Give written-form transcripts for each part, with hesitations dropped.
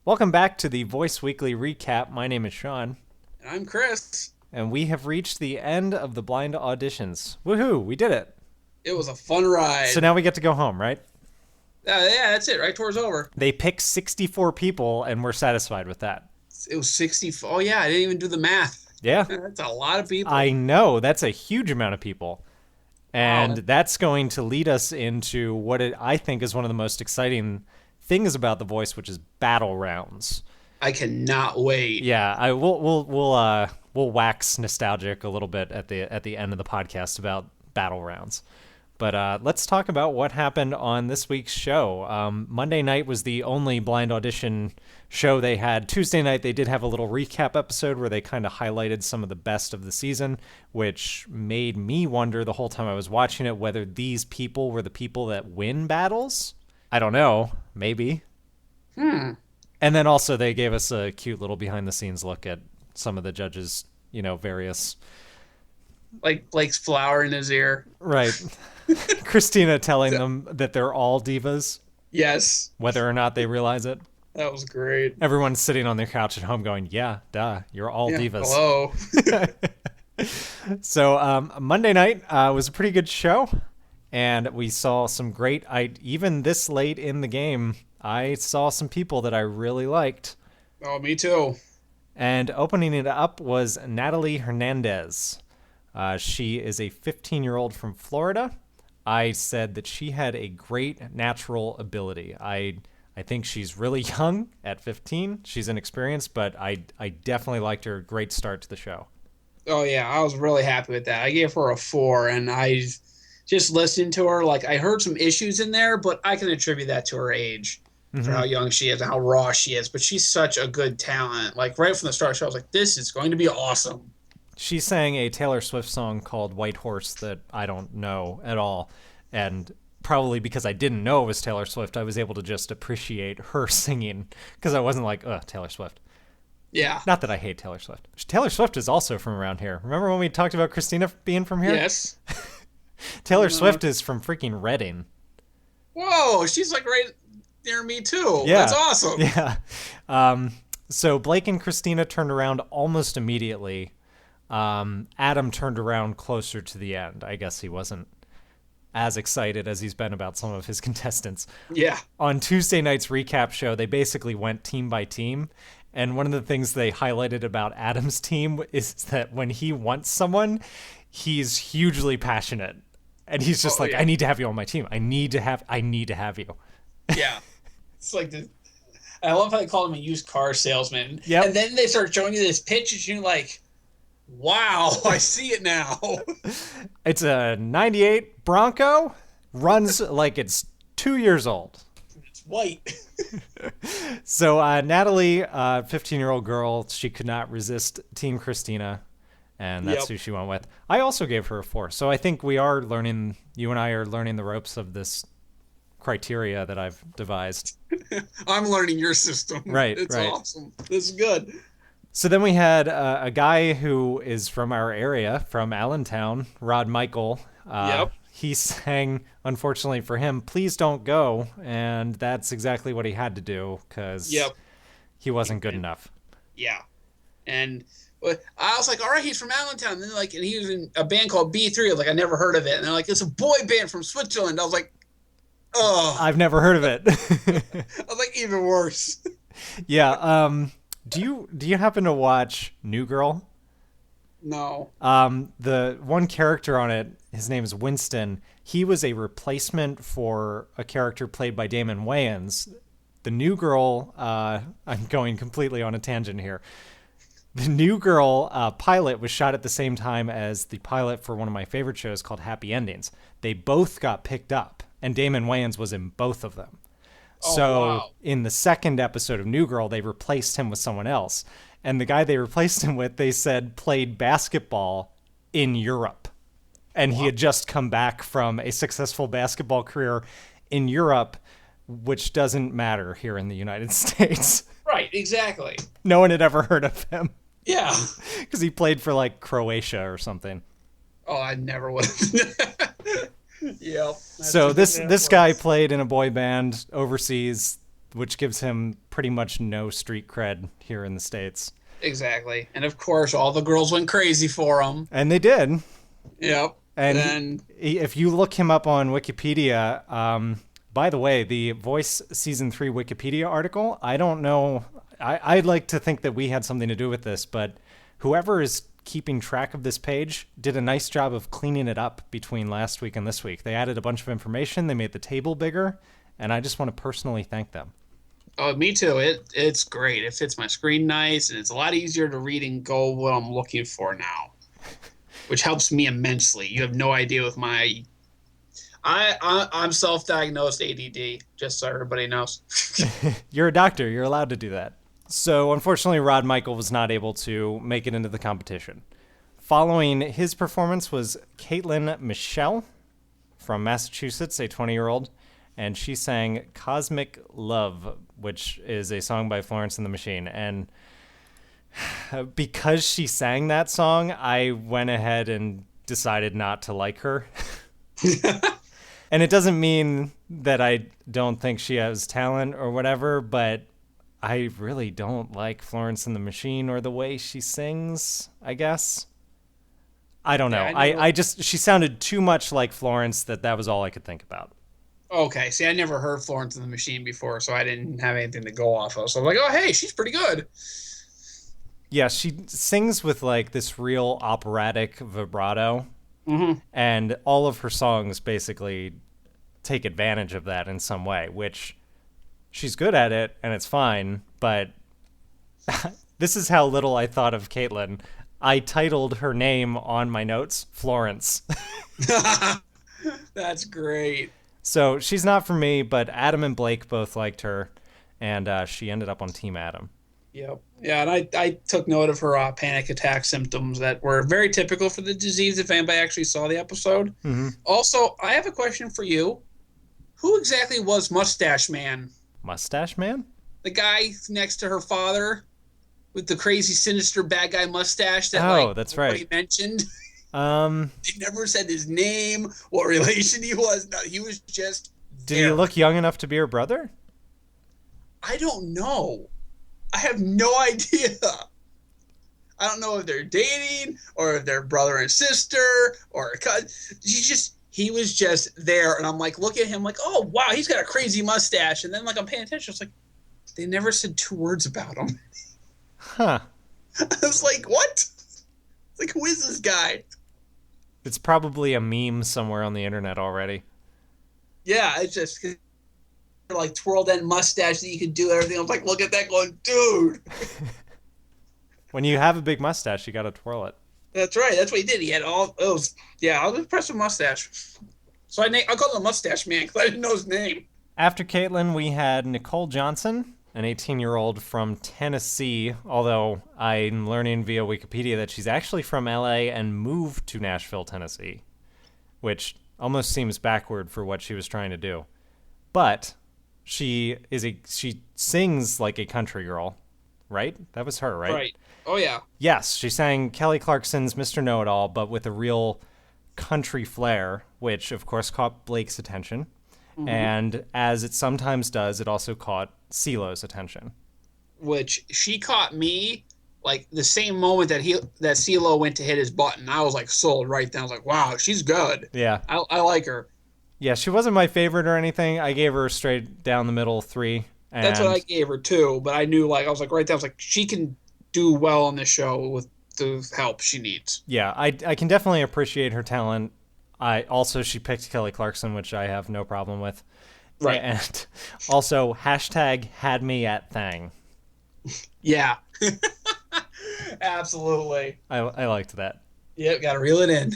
Welcome back to the Voice Weekly recap. My name is Sean. And I'm Chris. And we have reached the end of the blind auditions. Woohoo, we did it. It was a fun ride. So now we get to go home, right? Yeah, that's it. Right, tour's over. They picked 64 people, and we're satisfied with that. It was 60. Oh, yeah, I didn't even do the math. Yeah. That's a lot of people. I know. That's a huge amount of people. And Wow. that's going to lead us into what I think is one of the most exciting things about The Voice, which is battle rounds. I cannot wait. Yeah, we'll wax nostalgic a little bit at the end of the podcast about battle rounds. But let's talk about what happened on this week's show. Monday night was the only blind audition show they had. Tuesday night, they did have a little recap episode where they kind of highlighted some of the best of the season, which made me wonder the whole time I was watching it whether these people were the people that win battles. I don't know. Maybe. And then also they gave us a cute little behind-the-scenes look at some of the judges', various... Like Blake's flower in his ear. Right. Christina telling them that they're all divas, Yes. whether or not they realize it. That was great. Everyone's sitting on their couch at home going, yeah, duh, you're all Yeah, divas. hello. So Monday night was a pretty good show, and we saw some great... even this late in the game, I saw some people that I really liked. Oh, me too. And opening it up was Natalie Hernandez. She is a 15-year-old from Florida. I said that she had a great natural ability. I think she's really young at 15. She's inexperienced, but I definitely liked her. Great start to the show. Oh, yeah, I was really happy with that. I gave her a 4, and I just listened to her. Like, I heard some issues in there, but I can attribute that to her age. For how young she is and how raw she is. But she's such a good talent. Like, right from the start, I was like, this is going to be awesome. She sang a Taylor Swift song called White Horse that I don't know at all. And probably because I didn't know it was Taylor Swift, I was able to just appreciate her singing because I wasn't like, ugh, Taylor Swift. Yeah. Not that I hate Taylor Swift. Taylor Swift is also from around here. Remember when we talked about Christina being from here? Yes. Taylor Swift is from freaking Reading. Whoa, she's like right near me too. Yeah. That's awesome. Yeah. So Blake and Christina turned around almost immediately. Adam turned around closer to the end. I guess he wasn't as excited as he's been about some of his contestants. Yeah. On Tuesday night's recap show, they basically went team by team. And one of the things they highlighted about Adam's team is that when he wants someone, he's hugely passionate. And he's just yeah. I need to have you on my team. I need to have you. Yeah. It's like I love how they call him a used car salesman. Yep. And then they start showing you this pitch and you're like, wow, I see it now. It's a 98 Bronco, runs like it's 2 years old. It's white. So Natalie, 15-year-old girl, she could not resist Team Christina, and that's who she went with. I also gave her a 4. So I think you and I are learning the ropes of this criteria that I've devised. I'm learning your system. Right, It's right. awesome. This is good. So then we had a guy who is from our area, from Allentown, Rod Michael. He sang, unfortunately for him, Please Don't Go, and that's exactly what he had to do because he wasn't good enough. Yeah. And I was like, all right, he's from Allentown. And and he was in a band called B3. I was like, I never heard of it. And they're like, it's a boy band from Switzerland. I was like, oh. I've never heard of it. I was like, even worse. Yeah. Do you happen to watch New Girl? No. The one character on it, his name is Winston. He was a replacement for a character played by Damon Wayans. The New Girl, I'm going completely on a tangent here. The New Girl pilot was shot at the same time as the pilot for one of my favorite shows called Happy Endings. They both got picked up, and Damon Wayans was in both of them. So in the second episode of New Girl, they replaced him with someone else. And the guy they replaced him with, they said, played basketball in Europe. And he had just come back from a successful basketball career in Europe, which doesn't matter here in the United States. Right, exactly. No one had ever heard of him. Yeah. Because he played for, like, Croatia or something. Oh, I never would have. Yep. So this guy played in a boy band overseas. which gives him pretty much no street cred here in the States. Exactly. And of course, all the girls went crazy for him. And they did. Yep. And if you look him up on Wikipedia, by the way, the Voice Season 3 Wikipedia article, I don't know. I'd like to think that we had something to do with this, but whoever is keeping track of this page did a nice job of cleaning it up between last week and this week. They added a bunch of information. They made the table bigger, and I just want to personally thank them. Oh, me too. It's great. It fits my screen nice, and it's a lot easier to read and go what I'm looking for now, which helps me immensely. You have no idea with my... I'm self-diagnosed ADD, just so everybody knows. You're a doctor. You're allowed to do that. So, unfortunately, Rod Michael was not able to make it into the competition. Following his performance was Caitlyn Michelle from Massachusetts, a 20-year-old, and she sang Cosmic Love, which is a song by Florence and the Machine. And because she sang that song, I went ahead and decided not to like her. And it doesn't mean that I don't think she has talent or whatever, but I really don't like Florence and the Machine or the way she sings, I guess. I don't know. I just, she sounded too much like Florence that was all I could think about. Okay, see, I never heard Florence and the Machine before, so I didn't have anything to go off of. So I'm like, oh, hey, she's pretty good. Yeah, she sings with like this real operatic vibrato. Mm-hmm. And all of her songs basically take advantage of that in some way, which she's good at it and it's fine. But this is how little I thought of Caitlyn. I titled her name on my notes, Florence. That's great. So she's not for me, but Adam and Blake both liked her, and she ended up on Team Adam. Yep. Yeah, and I took note of her panic attack symptoms that were very typical for the disease if anybody actually saw the episode. Mm-hmm. Also, I have a question for you. Who exactly was Mustache Man? Mustache Man? The guy next to her father with the crazy, sinister, bad guy mustache that that's right. mentioned. They never said his name, what relation he was. No, he was just Did he look young enough to be her brother? I don't know. I have no idea. I don't know if they're dating or if they're brother and sister or a cousin. He was just there, and I'm like, look at him, like, oh wow, he's got a crazy mustache. And then like I'm paying attention, it's like they never said two words about him. Huh. I was like, what? Like, who is this guy? It's probably a meme somewhere on the internet already. Yeah, it's just like twirled end mustache that you could do everything. I was like, look at that, going, dude. When you have a big mustache, you got to twirl it. That's right. That's what he did. He had all those. Yeah, I was impressed with mustache. So I called him the Mustache Man because I didn't know his name. After Caitlyn, we had Nicole Johnson, an 18-year-old from Tennessee, although I'm learning via Wikipedia that she's actually from LA and moved to Nashville, Tennessee, which almost seems backward for what she was trying to do. But she sings like a country girl, right? That was her, right? Right. Oh, yeah. Yes, she sang Kelly Clarkson's Mr. Know-It-All, but with a real country flair, which, of course, caught Blake's attention. Mm-hmm. And as it sometimes does, it also caught CeeLo's attention. Which she caught me, like, the same moment that CeeLo went to hit his button. I was, like, sold right then. I was like, wow, she's good. Yeah. I like her. Yeah, she wasn't my favorite or anything. I gave her straight down the middle 3. And that's what I gave her, too. But I knew, like, I was like, right there, I was like, she can do well on this show with the help she needs. Yeah, I can definitely appreciate her talent. She picked Kelly Clarkson, which I have no problem with. Right. And also, #HadMeAtThang. Yeah. Absolutely. I liked that. Yep, gotta reel it in.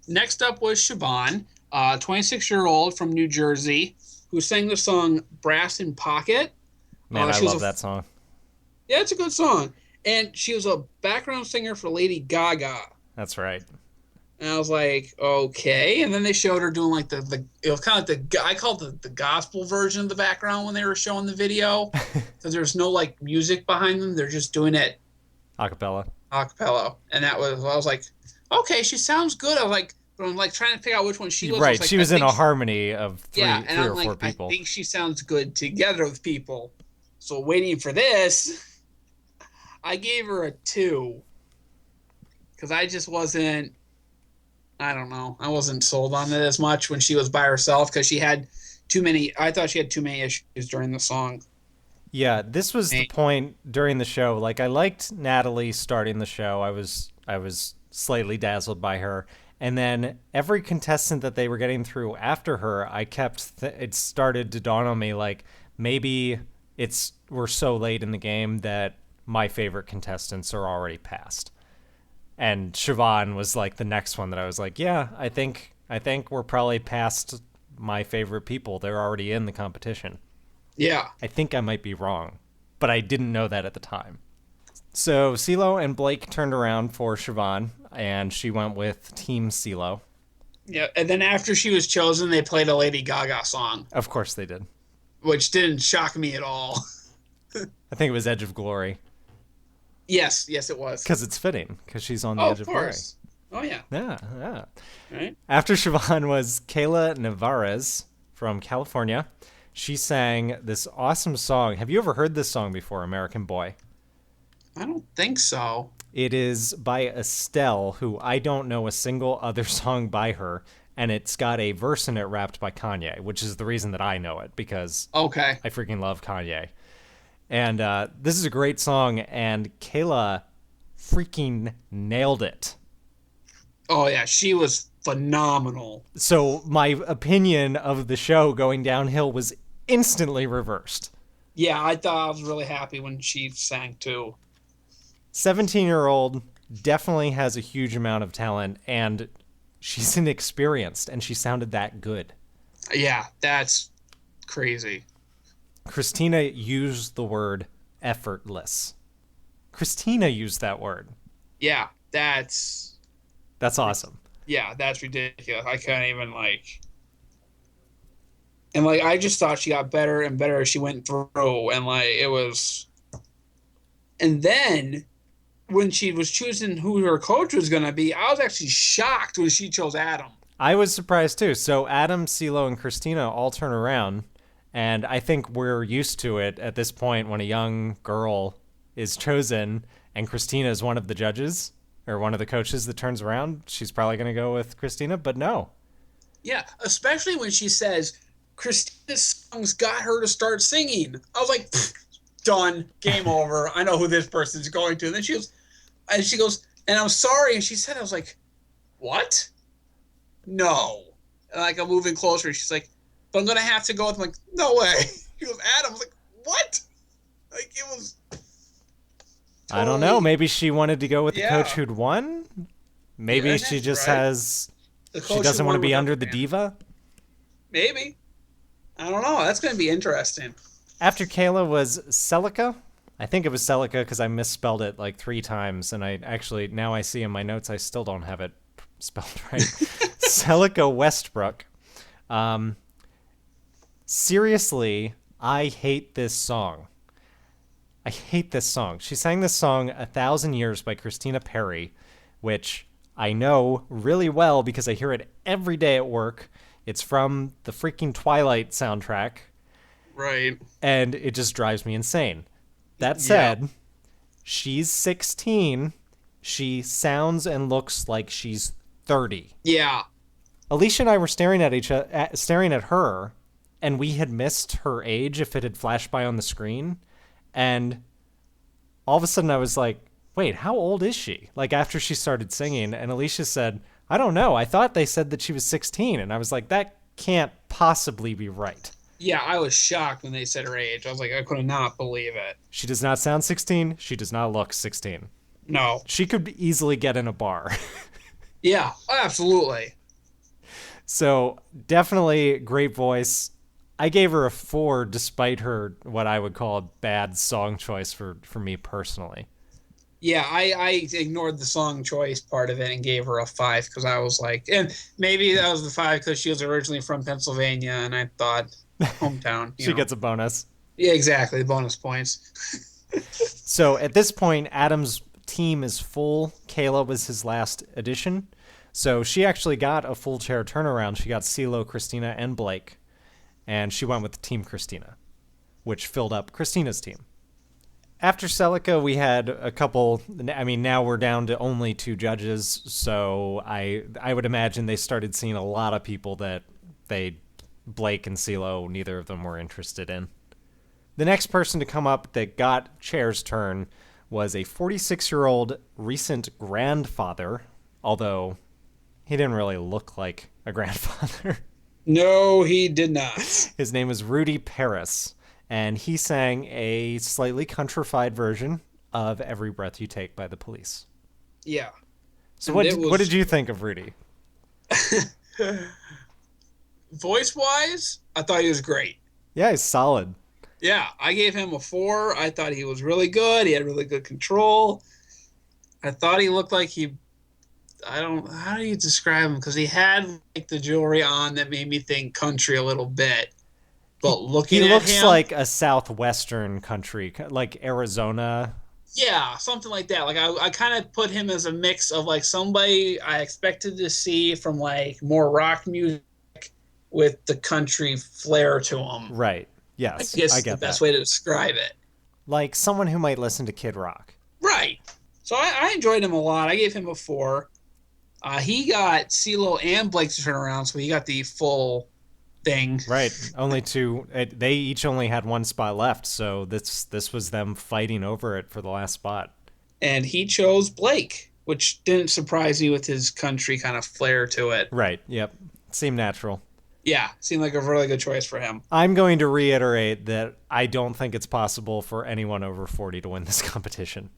Next up was Siobhan, a 26-year-old from New Jersey, who sang the song Brass in Pocket. Man, I love that song. Yeah, it's a good song. And she was a background singer for Lady Gaga. That's right. And I was like, okay. And then they showed her doing like it was kind of like I called it the gospel version of the background when they were showing the video. Because there's no like music behind them. They're just doing it acapella. And I was like, okay, she sounds good. I was like, But I'm like trying to figure out which one she was. Right, Like, she was in a harmony of three and I'm or like, four people. I think she sounds good together with people. So waiting for this, I gave her a 2 because I just wasn't. I don't know. I wasn't sold on it as much when she was by herself because she had too many. I thought she had too many issues during the song. Yeah, this was the point during the show. Like, I liked Natalie starting the show. I was slightly dazzled by her. And then every contestant that they were getting through after her, I kept it started to dawn on me like maybe we're so late in the game that my favorite contestants are already past. And Siobhan was like the next one that I was like, yeah, I think we're probably past my favorite people. They're already in the competition. Yeah. I think I might be wrong, but I didn't know that at the time. So CeeLo and Blake turned around for Siobhan, and she went with Team CeeLo. Yeah, and then after she was chosen, they played a Lady Gaga song. Of course they did. Which didn't shock me at all. I think it was Edge of Glory. Yes, it was. Because it's fitting, because she's on the Edge of Glory. Oh, yeah. Yeah. Right. After Siobhan was Kayla Narez from California. She sang this awesome song. Have you ever heard this song before, American Boy? I don't think so. It is by Estelle, who I don't know a single other song by her, and it's got a verse in it rapped by Kanye, which is the reason that I know it, because I freaking love Kanye. And this is a great song, and Kayla freaking nailed it. Oh, yeah, she was phenomenal. So my opinion of the show going downhill was instantly reversed. Yeah, I thought I was really happy when she sang, too. 17-year-old definitely has a huge amount of talent, and she's inexperienced, and she sounded that good. Yeah, that's crazy. Christina used the word effortless. Christina used that word. Yeah, that's awesome. Yeah, that's ridiculous. I couldn't even, like... And, like, I just thought she got better and better as she went through, and, like, it was... And then, when she was choosing who her coach was going to be, I was actually shocked when she chose Adam. I was surprised, too. So Adam, CeeLo, and Christina all turn around, and I think we're used to it at this point when a young girl is chosen, and Christina is one of the judges, or one of the coaches that turns around. She's probably going to go with Christina, but no. Yeah, especially when she says, Christina's songs got her to start singing. I was like, done, game over. I know who this person's going to. And then she goes, and I'm sorry. And she said, I was like, what? No. And like, I'm moving closer. She's like, but I'm going to have to go with, I'm like, no way. She goes, Adam. I was like, what? Like, it was totally... I don't know. Maybe she wanted to go with the coach who'd won. Maybe she just has, she doesn't want to be under the diva. Maybe. I don't know. That's going to be interesting. After Kayla was Celica. I think it was Celica because I misspelled it like 3 times. And I actually, now I see in my notes, I still don't have it spelled right. Celica Westbrook. Seriously, I hate this song. I hate this song. She sang this song 1,000 Years by Christina Perri, which I know really well because I hear it every day at work. It's from the freaking Twilight soundtrack. Right. And it just drives me insane. That said, she's 16. She sounds and looks like she's 30. Yeah. Alicia and I were staring at her, and we had missed her age if it had flashed by on the screen. And all of a sudden I was like, wait, how old is she? Like after she started singing, and Alicia said, I don't know. I thought they said that she was 16. And I was like, that can't possibly be right. Yeah, I was shocked when they said her age. I was like, I could not believe it. She does not sound 16. She does not look 16. No. She could easily get in a bar. Yeah, absolutely. So definitely great voice. I gave her a 4 despite her, what I would call a bad song choice for me personally. Yeah, I ignored the song choice part of it and gave her a 5 because I was like, and maybe that was the 5 because she was originally from Pennsylvania and I thought hometown. She gets a bonus. Yeah, exactly. Bonus points. So at this point, Adam's team is full. Kayla was his last addition. So she actually got a full chair turnaround. She got CeeLo, Christina, and Blake. And she went with Team Christina, which filled up Christina's team. After Celica, we had a couple. I mean, now we're down to only 2 judges. So I would imagine they started seeing a lot of people that Blake and CeeLo, neither of them were interested in. The next person to come up that got chair's turn was a 46-year-old recent grandfather, although he didn't really look like a grandfather. No, he did not. His name is Rudy Parris, and he sang a slightly countrified version of Every Breath You Take by the Police. Yeah. So what did you think of Rudy? Voice-wise, I thought he was great. Yeah, he's solid. Yeah, I gave him a 4. I thought he was really good. He had really good control. I thought he looked like how do you describe him? Because he had like the jewelry on that made me think country a little bit. But looking at him, he looks like a southwestern country, like Arizona. Yeah, something like that. Like I kind of put him as a mix of like somebody I expected to see from like more rock music with the country flair to him. Right. Yes, I guess I get the best that. way to describe it. Like someone who might listen to Kid Rock. Right. So I enjoyed him a lot. I gave him a 4. He got CeeLo and Blake to turn around, so he got the full thing. Right. Only 2. They each only had 1 spot left, so this was them fighting over it for the last spot. And he chose Blake, which didn't surprise me with his country kind of flair to it. Right. Yep. Seemed natural. Yeah, seemed like a really good choice for him. I'm going to reiterate that I don't think it's possible for anyone over 40 to win this competition.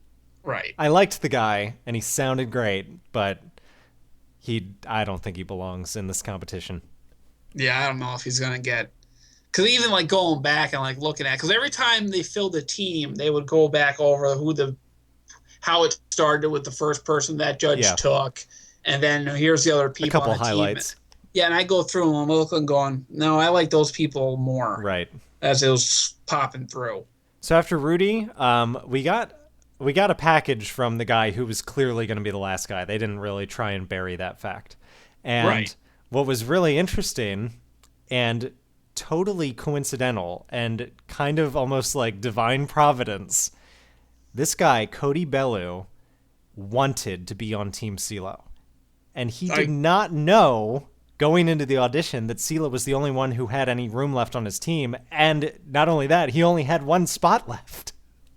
Right. I liked the guy, and he sounded great, but I don't think he belongs in this competition. Yeah, I don't know if he's going to get... Because even like going back and like looking at... Because every time they filled a team, they would go back over how it started with the first person that judge took, and then here's the other people a couple on the highlights. team. Yeah, and I go through them, I'm looking going, no, I like those people more. Right. As it was popping through. So after Rudy, we got a package from the guy who was clearly going to be the last guy. They didn't really try and bury that fact. And what was really interesting and totally coincidental and kind of almost like divine providence, this guy, Cody Belew, wanted to be on Team CeeLo. And he did not know going into the audition that CeeLo was the only one who had any room left on his team. And not only that, he only had 1 spot left.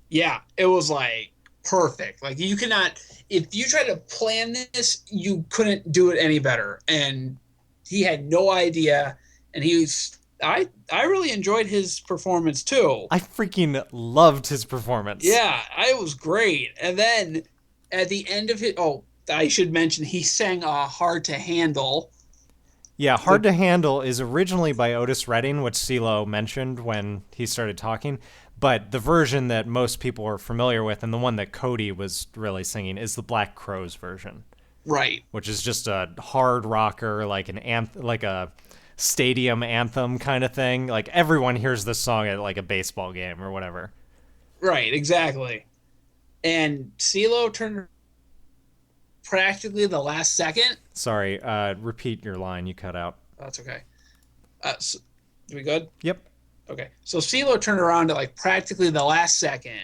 Yeah, it was like perfect. Like you cannot, if you try to plan this, you couldn't do it any better. And he had no idea. And I really enjoyed his performance too. I freaking loved his performance. Yeah, it was great. And then at the end of it, I should mention he sang Hard to Handle. Yeah, Hard to Handle is originally by Otis Redding, which CeeLo mentioned when he started talking. But the version that most people are familiar with, and the one that Cody was really singing, is the Black Crowes version. Right. Which is just a hard rocker, like like a stadium anthem kind of thing. Like everyone hears this song at like a baseball game or whatever. Right, exactly. And CeeLo turned practically the last second. Sorry, repeat your line. You cut out. That's okay. So, we good? Yep. Okay. So CeeLo turned around to like practically the last second.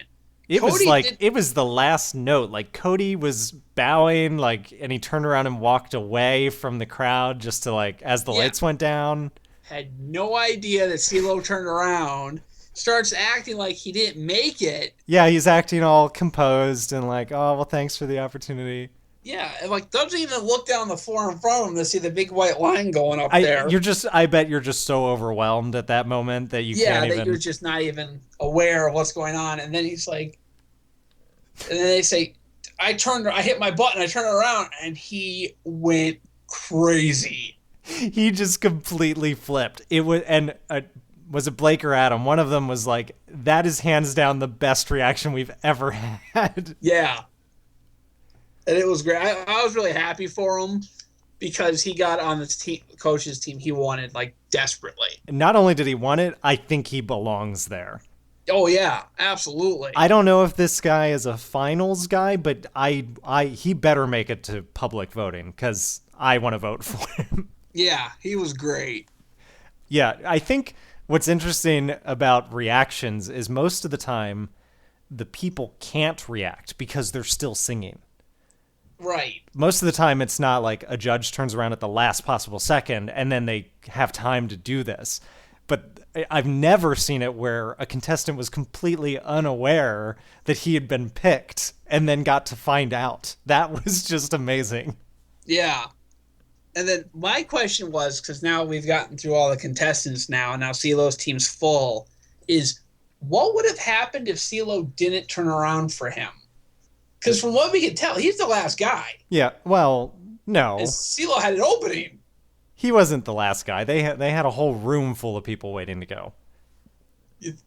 It was the last note. Like Cody was bowing, like, and he turned around and walked away from the crowd just to like as the lights went down. Had no idea that CeeLo turned around. Starts acting like he didn't make it. Yeah, he's acting all composed and like, oh well, thanks for the opportunity. Yeah, and like doesn't even look down the floor in front of him to see the big white line going up there. I bet you're just so overwhelmed at that moment that you can't even. Yeah, that you're just not even aware of what's going on. And then he's like, and then they say, I hit my button, I turned around, and he went crazy. He just completely flipped. It was, and was it Blake or Adam? One of them was like, that is hands down the best reaction we've ever had. Yeah. And it was great. I was really happy for him because he got on the coach's team he wanted, like, desperately. And not only did he want it, I think he belongs there. Oh, yeah, absolutely. I don't know if this guy is a finals guy, but he better make it to public voting because I want to vote for him. Yeah, he was great. Yeah, I think what's interesting about reactions is most of the time the people can't react because they're still singing. Right. Most of the time it's not like a judge turns around at the last possible second and then they have time to do this. But I've never seen it where a contestant was completely unaware that he had been picked and then got to find out. That was just amazing. Yeah. And then my question was, because now we've gotten through all the contestants now, and now CeeLo's team's full, is what would have happened if CeeLo didn't turn around for him? Because from what we can tell, he's the last guy. Yeah, well, no. CeeLo had an opening. He wasn't the last guy. They had a whole room full of people waiting to go.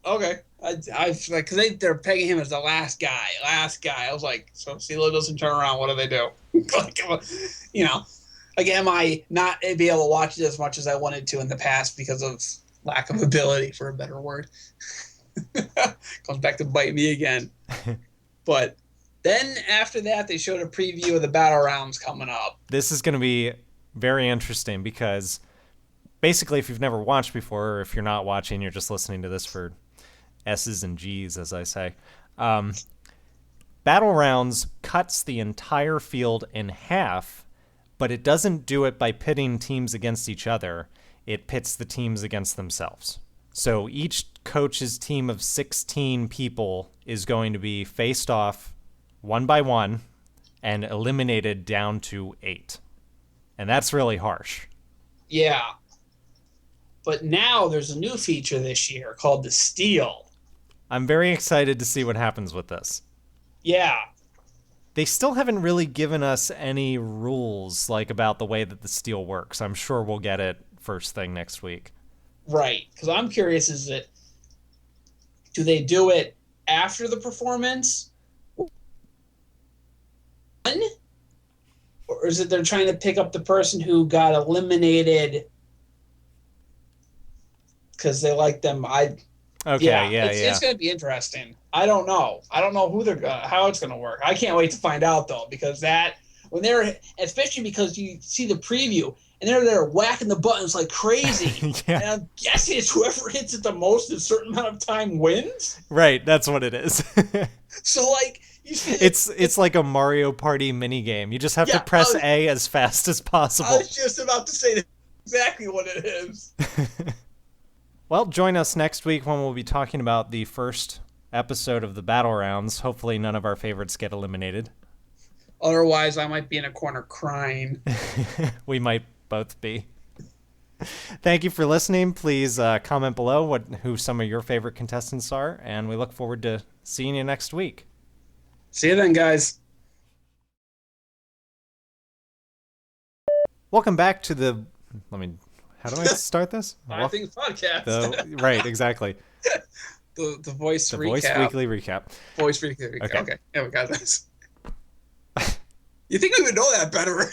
Okay. I like, because they're pegging him as the last guy. I was like, so CeeLo doesn't turn around, what do they do? Like, you know, like, am I not be able to watch it as much as I wanted to in the past because of lack of ability, for a better word? Comes back to bite me again. But then after that, they showed a preview of the battle rounds coming up. This is going to be very interesting because basically if you've never watched before, or if you're not watching, you're just listening to this for S's and G's, as I say. Battle rounds cuts the entire field in half, but it doesn't do it by pitting teams against each other. It pits the teams against themselves. So each coach's team of 16 people is going to be faced off one by one and eliminated down to 8. And that's really harsh. Yeah. But now there's a new feature this year called the Steal. I'm very excited to see what happens with this. Yeah. They still haven't really given us any rules like about the way that the Steal works. I'm sure we'll get it first thing next week. Right. Because I'm curious, do they do it after the performance? Or is it they're trying to pick up the person who got eliminated because they like them? It's going to be interesting. I don't know. I don't know how it's going to work. I can't wait to find out though, because especially because you see the preview and they're there whacking the buttons like crazy. Yeah. And I'm guessing it's whoever hits it the most in a certain amount of time wins. Right, that's what it is. So like you see, it's like a Mario Party mini game. You just have to press A as fast as possible. I was just about to say exactly what it is. Well, join us next week when we'll be talking about the first episode of the battle rounds. Hopefully none of our favorites get eliminated. Otherwise, I might be in a corner crying. We might both be. Thank you for listening. Please comment below who some of your favorite contestants are, and we look forward to seeing you next week. See you then, guys. Welcome back to the... How do I start this? I think podcast. Right, exactly. The voice recap. Voice weekly recap. Voice weekly recap. Okay. Yeah, we got this. You think we would know that better?